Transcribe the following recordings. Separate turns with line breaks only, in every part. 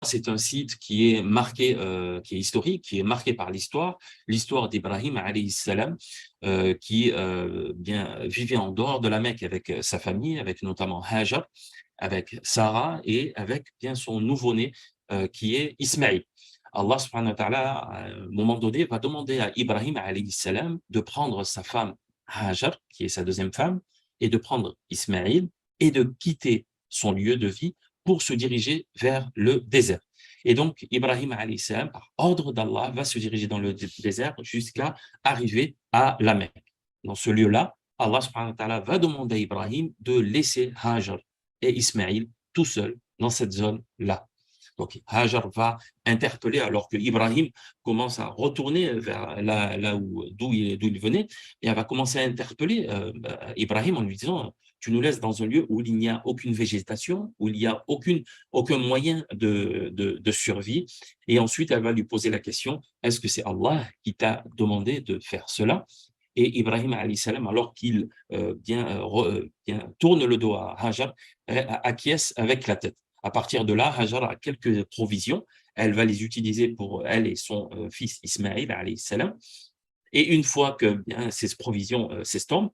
c'est un site qui est marqué, qui est historique, qui est marqué par l'histoire d'Ibrahim alayhi salam, qui bien vivait en dehors de la Mecque avec sa famille, avec notamment Hajar, avec Sarah et avec bien son nouveau-né qui est Ismaïl. Allah subhanahu wa ta'ala, à un moment donné, va demander à Ibrahim alayhi salam de prendre sa femme Hajar, qui est sa deuxième femme, et de prendre Ismaïl et de quitter son lieu de vie pour se diriger vers le désert. Et donc, Ibrahim alayhi salam, par ordre d'Allah, va se diriger dans le désert jusqu'à arriver à la Mecque. Dans ce lieu-là, Allah subhanahu wa ta'ala va demander à Ibrahim de laisser Hajar et Ismaïl tout seuls dans cette zone-là. Donc, Hajar va interpeller, alors que Ibrahim commence à retourner vers d'où il venait, et elle va commencer à interpeller Ibrahim en lui disant: tu nous laisses dans un lieu où il n'y a aucune végétation, où il n'y a aucun moyen de survie. Et ensuite, elle va lui poser la question: est-ce que c'est Allah qui t'a demandé de faire cela? Et Ibrahim alayhi salam, alors qu'il bien tourne le dos à Hajar, acquiesce avec la tête. À partir de là, Hajar a quelques provisions. Elle va les utiliser pour elle et son fils Ismaïl alayhi salam. Et une fois que bien, ces provisions s'estompent,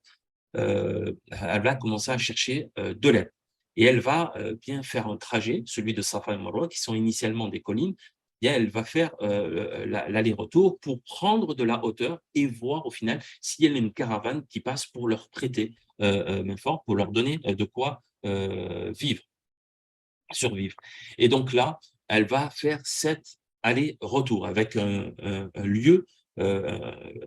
elle va commencer à chercher de l'aide. Et elle va bien faire un trajet, celui de Safa et Marwa, qui sont initialement des collines. Bien, elle va faire l'aller-retour pour prendre de la hauteur et voir au final s'il y a une caravane qui passe pour leur prêter main forte, pour leur donner de quoi vivre, survivre. Et donc là, elle va faire 7 allers-retours avec un lieu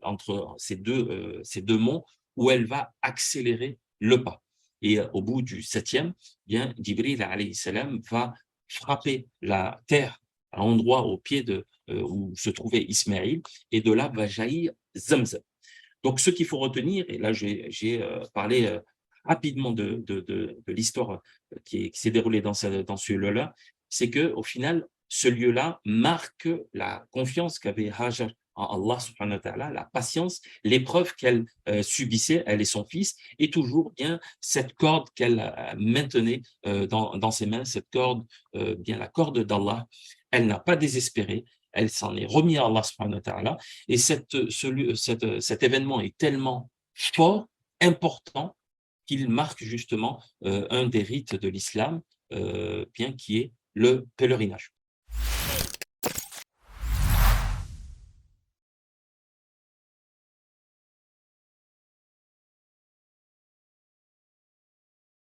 entre ces deux monts où elle va accélérer le pas. Et au bout du 7e, bien, Jibril alayhi salam va frapper la terre à l'endroit au pied où se trouvait Ismaïl, et de là va jaillir Zamzam. Donc, ce qu'il faut retenir, et là j'ai parlé rapidement de l'histoire qui s'est déroulée dans ce lieu-là, c'est qu'au final, ce lieu-là marque la confiance qu'avait Hajar en Allah subhanahu wa ta'ala, la patience, l'épreuve qu'elle subissait, elle et son fils, et toujours bien cette corde qu'elle maintenait dans ses mains, cette corde, bien la corde d'Allah. Elle n'a pas désespéré, elle s'en est remise à Allah subhanahu wa ta'ala, et cet événement est tellement fort, important, qu'il marque justement un des rites de l'islam, bien qui est le pèlerinage.